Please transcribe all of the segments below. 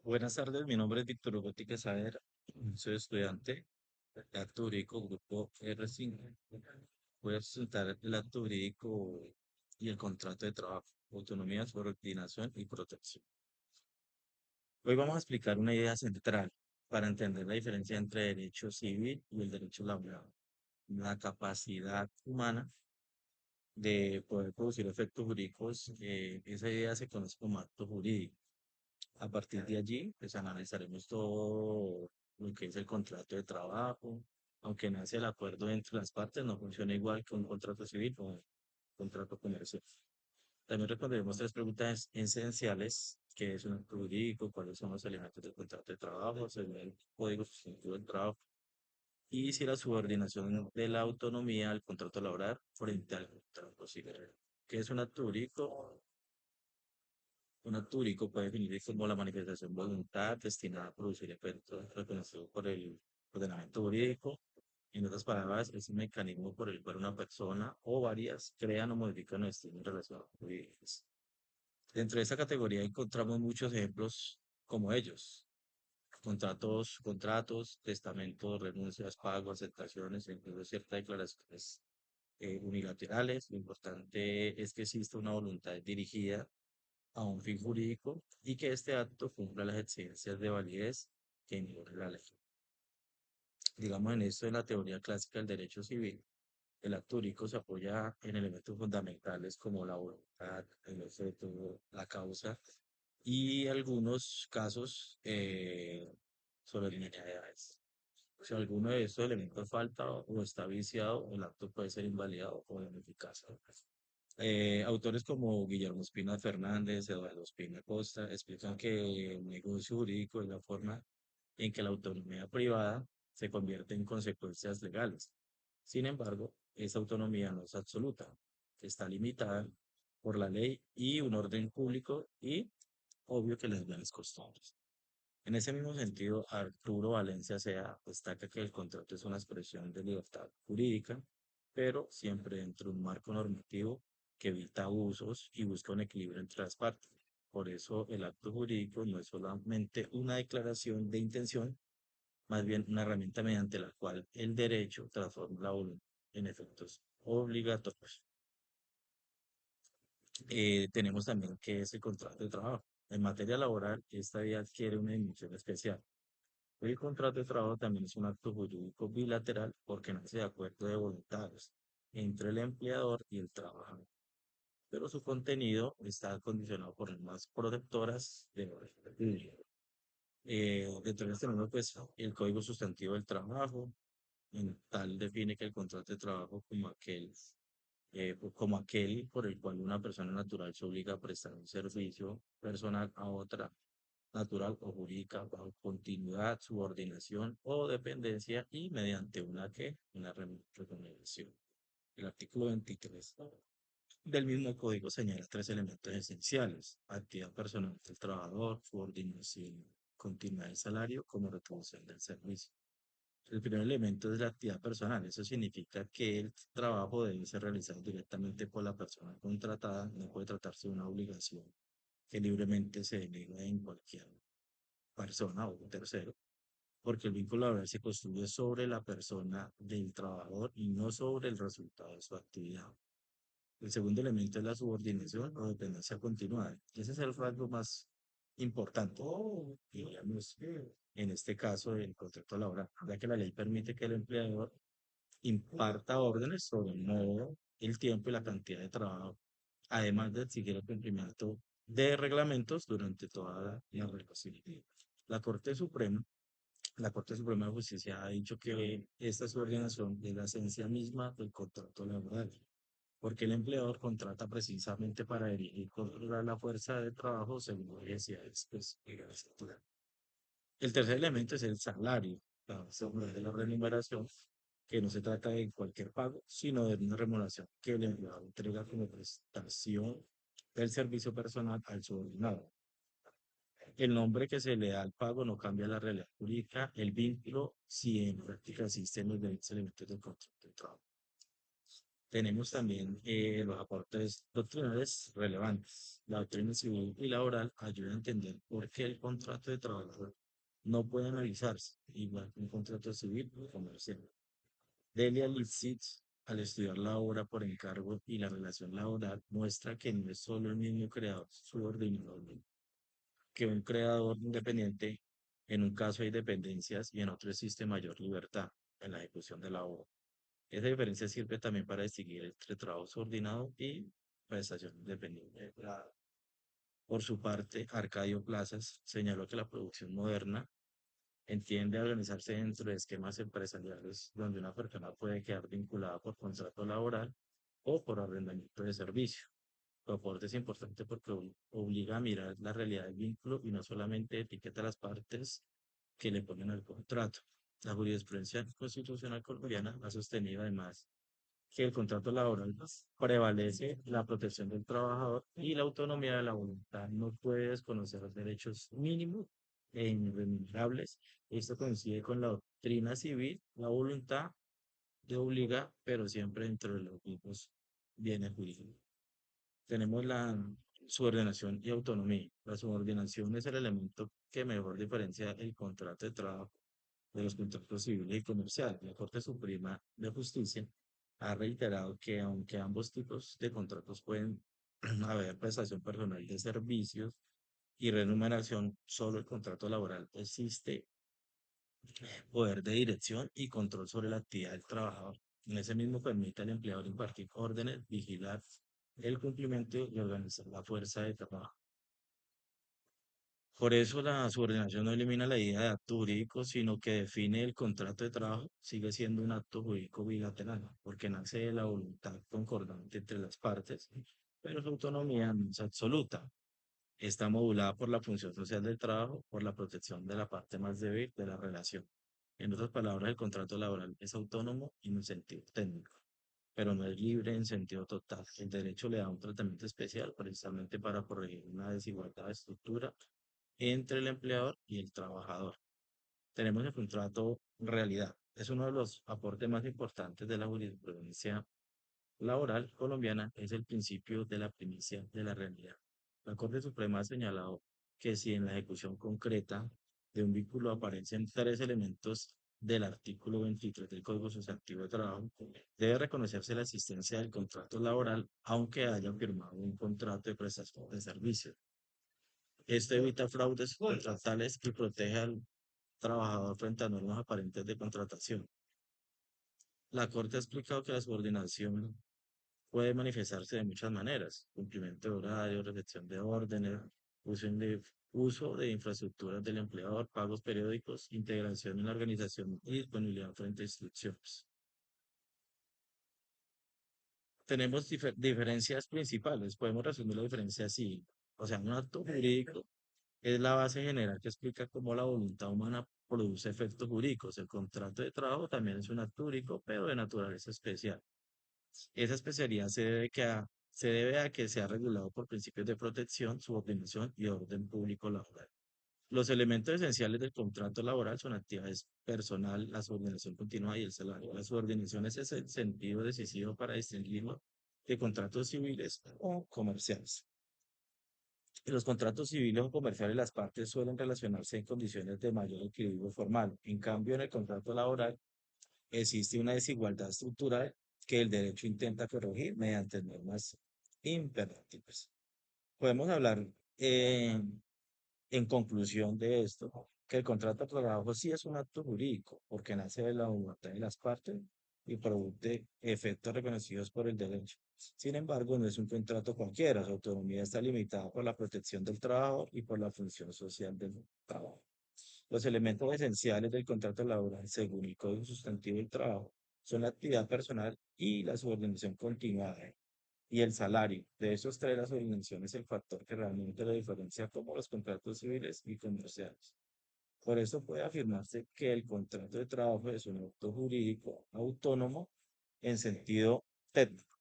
Buenas tardes, mi nombre es Víctor Hugo Saber, soy estudiante de acto jurídico grupo R5. Voy a presentar el acto jurídico y el contrato de trabajo, autonomía, subordinación y protección. Hoy vamos a explicar una idea central para entender la diferencia entre derecho civil y el derecho laboral. La capacidad humana de poder producir efectos jurídicos, esa idea se conoce como acto jurídico. A partir de allí, pues analizaremos todo lo que es el contrato de trabajo. Aunque nace el acuerdo entre las partes, no funciona igual que un contrato civil o un contrato comercial. También responderemos tres preguntas esenciales: ¿qué es un acto jurídico? ¿Cuáles son los elementos del contrato de trabajo? Según el Código Sustantivo del Trabajo. Y si la subordinación de la autonomía al contrato laboral frente al contrato civil. ¿Qué es un acto jurídico? Un acto jurídico puede definirse como la manifestación voluntad destinada a producir efectos reconocidos por el ordenamiento jurídico. En otras palabras, es un mecanismo por el cual una persona o varias crean o modifican los destinos relacionados jurídicos. Dentro de esta categoría encontramos muchos ejemplos como ellos: contratos, testamentos, renuncias, pagos, aceptaciones, incluso ciertas declaraciones unilaterales. Lo importante es que exista una voluntad dirigida a un fin jurídico y que este acto cumpla las exigencias de validez que impone la ley. Digamos, en esto de la teoría clásica del derecho civil, el acto jurídico se apoya en elementos fundamentales como la voluntad, el efecto, la causa y algunos casos sobre linealidades. Si alguno de estos elementos falta o está viciado, el acto puede ser invalidado o ineficaz. Autores como Guillermo Espina Fernández, Eduardo Espina Costa explican que el negocio jurídico es la forma en que la autonomía privada se convierte en consecuencias legales. Sin embargo, esa autonomía no es absoluta, está limitada por la ley y un orden público y obvio que las buenas costumbres. En ese mismo sentido, Arturo Valencia Sea destaca que el contrato es una expresión de libertad jurídica, pero siempre dentro de un marco normativo que evita abusos y busca un equilibrio entre las partes. Por eso, el acto jurídico no es solamente una declaración de intención, más bien una herramienta mediante la cual el derecho transforma la voluntad en efectos obligatorios. Tenemos también que es el contrato de trabajo. En materia laboral, esta vía adquiere una dimensión especial. El contrato de trabajo también es un acto jurídico bilateral porque nace de acuerdo de voluntades entre el empleador y el trabajador, pero su contenido está condicionado por normas protectoras de orden público. Dentro de este número, pues, el Código Sustantivo del Trabajo, en tal define que el contrato de trabajo como aquel por el cual una persona natural se obliga a prestar un servicio personal a otra natural o jurídica bajo continuidad, subordinación o dependencia y mediante una remuneración. El artículo 23 del mismo código señala tres elementos esenciales: actividad personal del trabajador, subordinación, continuidad del salario como retribución del servicio. El primer elemento es la actividad personal. Eso significa que el trabajo debe ser realizado directamente por la persona contratada, no puede tratarse de una obligación que libremente se delega en cualquier persona o un tercero, porque el vínculo laboral se construye sobre la persona del trabajador y no sobre el resultado de su actividad. El segundo elemento es la subordinación o dependencia continuada. Ese es el rasgo más importante, digamos, en este caso del contrato laboral, ya que la ley permite que el empleador imparta órdenes sobre el modo, el tiempo y la cantidad de trabajo, además de exigir el cumplimiento de reglamentos durante toda la relación. La Corte Suprema, la Corte Suprema de Justicia ha dicho que esta subordinación es la esencia misma del contrato laboral, porque el empleador contrata precisamente para dirigir y controlar la fuerza de trabajo según las necesidades pues, legales. El tercer elemento es el salario, de la remuneración, que no se trata de cualquier pago, sino de una remuneración que el empleador entrega como prestación del servicio personal al subordinado. El nombre que se le da al pago no cambia la realidad jurídica, el vínculo, si en práctica existen los demás elementos del contrato de trabajo. Tenemos también los aportes doctrinales relevantes. La doctrina civil y laboral ayuda a entender por qué el contrato de trabajo no puede analizarse igual que un contrato civil o comercial. Delia Lipschitz, al estudiar la obra por encargo y la relación laboral, muestra que no es solo el mismo creador subordinado, que un creador independiente, en un caso hay dependencias y en otro existe mayor libertad en la ejecución de la obra. Esa diferencia sirve también para distinguir entre trabajo subordinado y prestación independiente. Por su parte, Arcadio Plazas señaló que la producción moderna entiende a organizarse dentro de esquemas empresariales donde una persona puede quedar vinculada por contrato laboral o por arrendamiento de servicio. Su aporte es importante porque obliga a mirar la realidad del vínculo y no solamente etiqueta a las partes que le ponen al contrato. La jurisprudencia constitucional colombiana ha sostenido además que el contrato laboral prevalece la protección del trabajador y la autonomía de la voluntad. No puede desconocer los derechos mínimos e irrenunciables. Esto coincide con la doctrina civil. La voluntad te obliga, pero siempre dentro de los mismos bienes jurídicos. Tenemos la subordinación y autonomía. La subordinación es el elemento que mejor diferencia el contrato de trabajo de los contratos civiles y comerciales. La Corte Suprema de Justicia ha reiterado que aunque ambos tipos de contratos pueden haber prestación personal de servicios y remuneración, solo el contrato laboral existe poder de dirección y control sobre la actividad del trabajador. En ese mismo permite al empleador impartir órdenes, vigilar el cumplimiento y organizar la fuerza de trabajo. Por eso la subordinación no elimina la idea de acto jurídico, sino que define el contrato de trabajo, sigue siendo un acto jurídico bilateral, porque nace de la voluntad concordante entre las partes, pero su autonomía no es absoluta. Está modulada por la función social del trabajo, por la protección de la parte más débil de la relación. En otras palabras, el contrato laboral es autónomo en un sentido técnico, pero no es libre en sentido total. El derecho le da un tratamiento especial precisamente para corregir una desigualdad de estructura entre el empleador y el trabajador. Tenemos el contrato realidad. Es uno de los aportes más importantes de la jurisprudencia laboral colombiana, es el principio de la primicia de la realidad. La Corte Suprema ha señalado que si en la ejecución concreta de un vínculo aparecen tres elementos del artículo 23 del Código Sustantivo de Trabajo, debe reconocerse la existencia del contrato laboral, aunque haya firmado un contrato de prestación de servicios. Esto evita fraudes contractuales y protege al trabajador frente a normas aparentes de contratación. La Corte ha explicado que la subordinación puede manifestarse de muchas maneras: cumplimiento de horarios, recepción de órdenes, uso de infraestructuras del empleador, pagos periódicos, integración en la organización y disponibilidad frente a instrucciones. Tenemos diferencias principales. Podemos resumir la diferencia así. O sea, un acto jurídico es la base general que explica cómo la voluntad humana produce efectos jurídicos. El contrato de trabajo también es un acto jurídico, pero de naturaleza especial. Esa especialidad se debe a que sea regulado por principios de protección, subordinación y orden público laboral. Los elementos esenciales del contrato laboral son actividades personal, la subordinación continua y el salario. La subordinación es el sentido decisivo para distinguirlo de contratos civiles o comerciales. En los contratos civiles o comerciales, las partes suelen relacionarse en condiciones de mayor equilibrio formal. En cambio, en el contrato laboral existe una desigualdad estructural que el derecho intenta corregir mediante normas imperativas. Podemos hablar eh, en conclusión de esto, que el contrato de trabajo sí es un acto jurídico, porque nace de la voluntad de las partes y produce efectos reconocidos por el derecho. Sin embargo, no es un contrato cualquiera, su autonomía está limitada por la protección del trabajo y por la función social del trabajo. Los elementos esenciales del contrato laboral, según el Código Sustantivo del Trabajo, son la actividad personal y la subordinación continuada y el salario. De esos tres, la subordinación es el factor que realmente lo diferencia como los contratos civiles y comerciales. Por eso puede afirmarse que el contrato de trabajo es un acto jurídico autónomo en sentido técnico,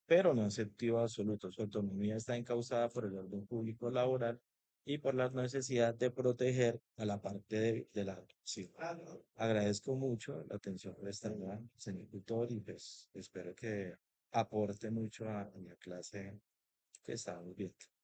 pero no en sentido absoluto. Su autonomía está encauzada por el orden público laboral y por la necesidad de proteger a la parte de la ciudad. Agradezco mucho la atención prestada, señor tutor, y pues espero que aporte mucho a la clase que estábamos viendo.